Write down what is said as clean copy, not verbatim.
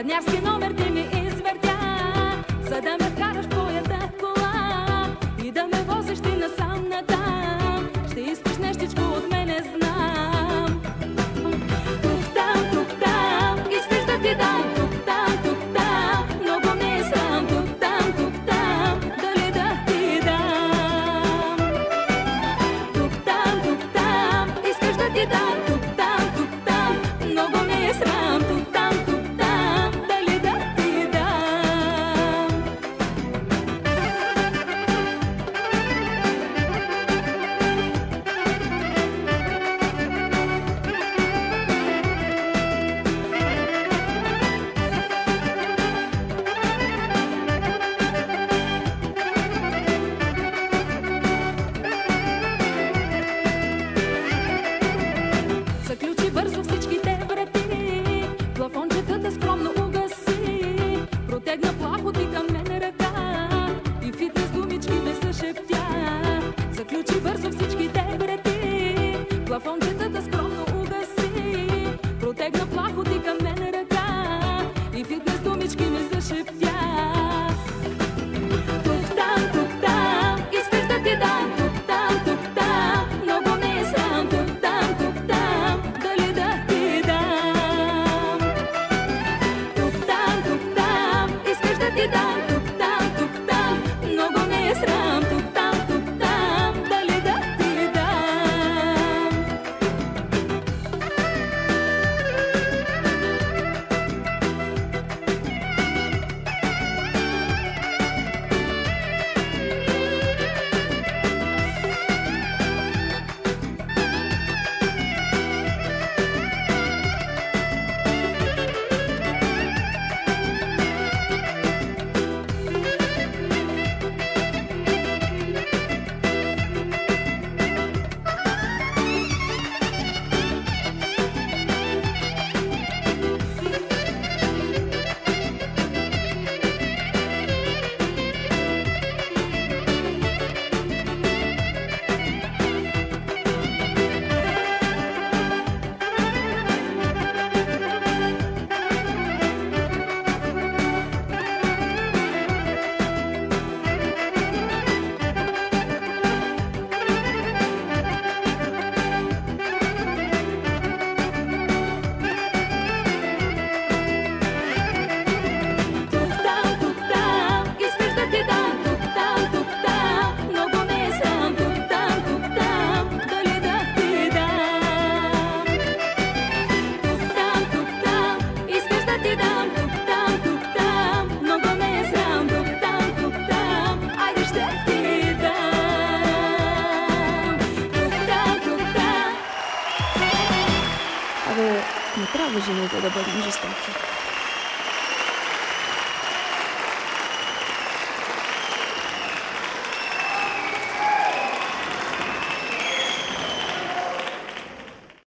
Пионерски номер ти ми извъртя, за да ме вкараш в твоята кола и да ме возиш ти насам натам. Ще искаш нещичко от мене, знам. Тук-там, искаш да ти дам. Тук-там, много ме е срам. Тук-там, дали да ти дам. Тук-там, искаш да ти дам. Тук-там, много ме е срам. Тук-там, дали да ти дам. Заключи бързо всичките врати, плафончетата скромно угаси, протегна плахо ти към мен ръка и фитнес думички ми зашептя. Заключи бързо всичките врати, плафончетата скромно угаси, протегна плахо ти към мен ръка и фитнес думички ми зашептя. Тук-там, искаш да ти дам. Тук-там, много ме е срам. Тук-там, дали да ти дам. Тук-там, искаш да ти дам. Тук-там, много ме е срам. Тук-там, дали да ти дам. Абе, не трябва жените да бъдем жестоки.